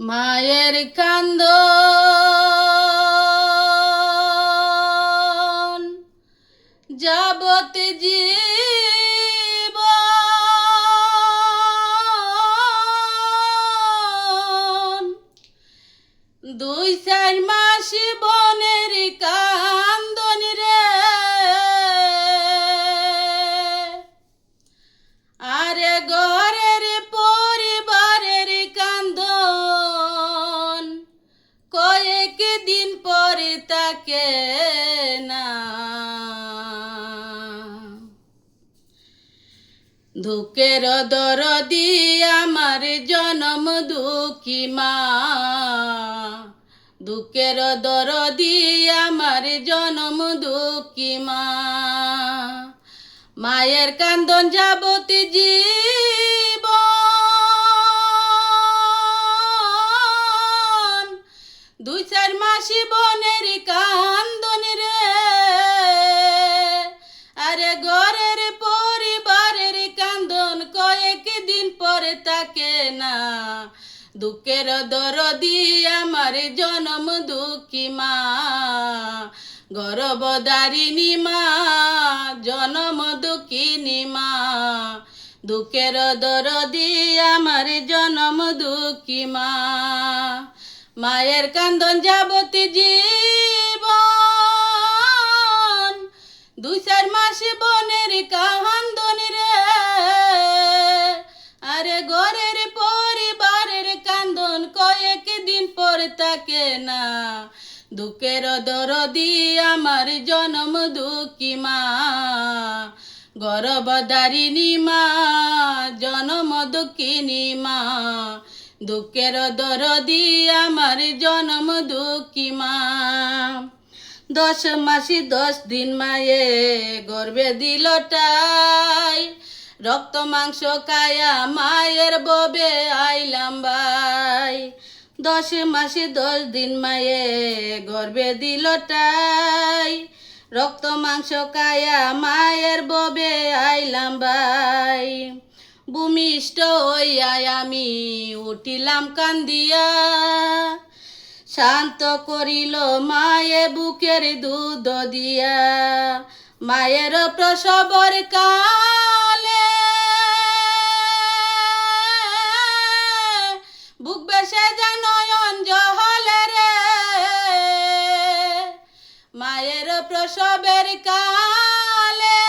মায়ের কান্দন যাবত জীবন, 2-4 মাস বনের কান্দন রে, আরে ঘরের পরিবারের কান্দন কয়েক দিন পরে তাকে না। দুঃখের দরদি আমার জনম দুঃখী মা, দুঃখের দরদি আমার জনম দুঃখী মা। মায়ের কান্দন যাবত জীবন, 2-4 মাস বনের কান্দন রে, আরে ঘরের পরিবারের কান্দন কয়েক দিন পরে তাকে না। দুঃখের দরদি আমার জনম দুঃখী মা, গর্ভধারিণী মা, জনম দুঃখিনী মা। দুঃখের দরদি আমার জনম দুঃখী মা। মায়ের কান্দন যাবত জীবন, 2-4 মাস বনের কান্দন রে, আরে ঘরের পরিবারের কান্দন কয়েক দিন পর তাকে না। দুঃখের দরদি আমার জনম দুঃখী মা, গর্ভধারিণী মা, জনম দুঃখিনী মা। দুঃখের দরদি আমার জনম দুঃখী মা। 10 মাস 10 দিন মায়ে গর্ভে দিল টাই, রক্ত মাংস খায়া মায়ের ববে আইলাম ভাই। 10 মাস 10 দিন মায়ে গর্ভে দিল টাই, রক্ত মাংস খায়া মায়ের ববে আইলাম ভাই। ভূমিষ্ঠ হইয়া আমি উঠিলাম কান্দিয়া, শান্ত করিল মায়ে বুকের দুধ দিয়া। মায়ের প্রসবর কালে বুক বেসে যায় নয়ন জহলে রে, মায়ের প্রসবের কালে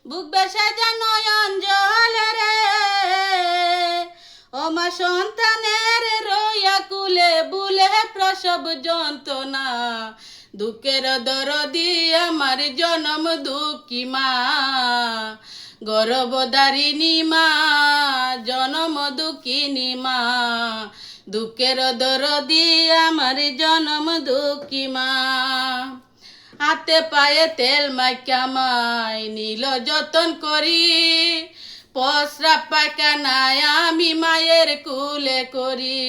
বুক বেসে যায় নয়ন জহলে রে। ও মা সন্তানের রইয়া কুলে বুলে প্রসব যন্ত্রণা, দুঃখের দরদি আমার জনম দুঃখী মা, গর্ভধারিণী মা, জনম দুঃখিনী মা। দুঃখের দরদি আমার জনম দুঃখী মা। হাতে পায়ে তেল মাইকা মাই নীল যতন করি, প্রস্রাব পায়খানায় আমি মায়ের কুলে করি।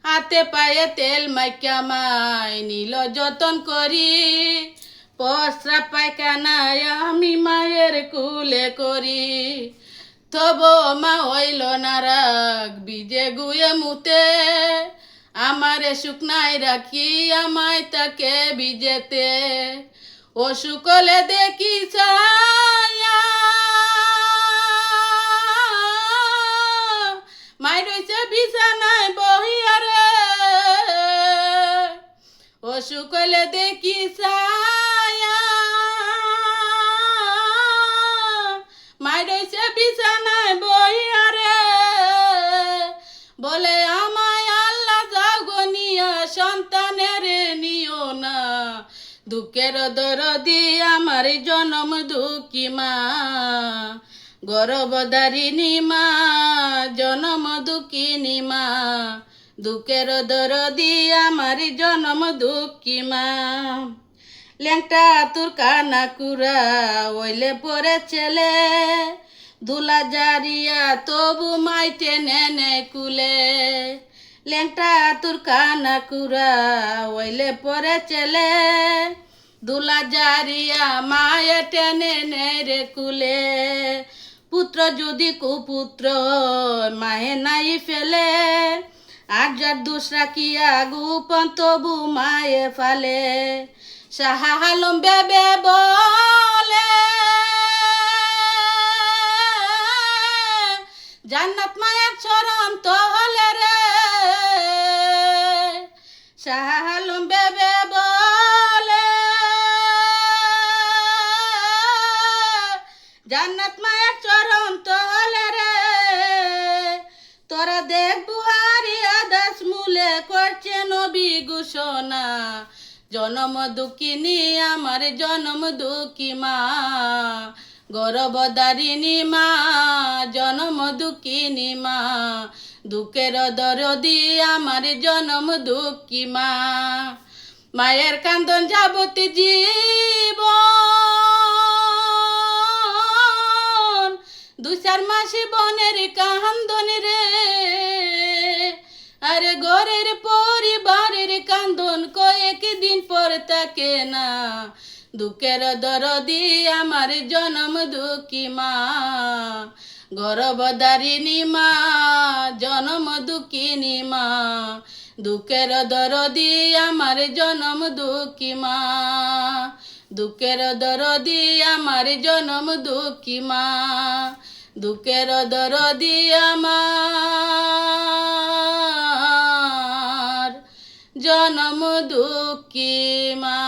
হাতে পায়ে তেল মাইকা মাই নীল যতন করি, প্রস্রাব পায়খানায় আমি মায়ের কুলে করি। তবু মা হইল না রাগ বিজে গুয়ে মুতে, আমারে শুকনায় রাখি আমায় তাকে বিজেতে। ও শুকলে দেখি ছায়া মাই রইছে বিছানায় বহিয়া রে, ও শুকলে দেখি ছায়া মাই রইছে বিছানায় বহিয়া রে। বলে আমায় আল্লাহ যাও গনিয়া সন্তানের নিও না, দুঃখের দরদি আমার জনম দুঃখী মা, গর্ভধারিণী মা, জনম দুঃখিনী মা। দুঃখের দরদি আমার জনম দুঃখী মা। ল্যাংটা তোর কানা কুড়া ওইলে পরে ছেলে, দুলা জারিয়া তবু মাইতে নেনে কুলে। ল্যাংটা তোর কানা কুড়া ওইলে পরে ছেলে, দুলা জারিয়া মায়ে টেনে নে রে কুলে। পুত্র যদি কুপুত্র মায়ে নাই ফেলে, আর যার দোষ রাখিয়া গোপন তবু মায়ে ফালে। শাহ আলম বেবে বলে জান্নাত মায়ের চরণ তলে রে। শাহ আলম বেবে বলে জান্নাত মায়ের চরণ তলে রে। তোরা দেখ বুহারি আদাস মূলে করছে নবী ঘোষণা, জনম দুঃখিনী আমার জনম দুঃখী মা, গর্ভধারিণী মা জনম দুঃখিনী মা, দুঃখের দরদি আমার জনম দুঃখী মা। মায়ের কান্দন যাবতী জীবন, 2-4 মাসি বনের কান্দন রে। আরে ঘরের পরিবারের কান্দন কয়েকদিন পর থাকে না, দুঃখের দরদি আমার জনম দুঃখী মা, গর্ভধারিণী মা জনম দুঃখিনী মা, দুঃখের দরদি আমার জনম দুঃখী মা, দুঃখের দরদি আমার জনম দুঃখী মা, দুঃখের দরদি আমার জনম দুঃখী মা।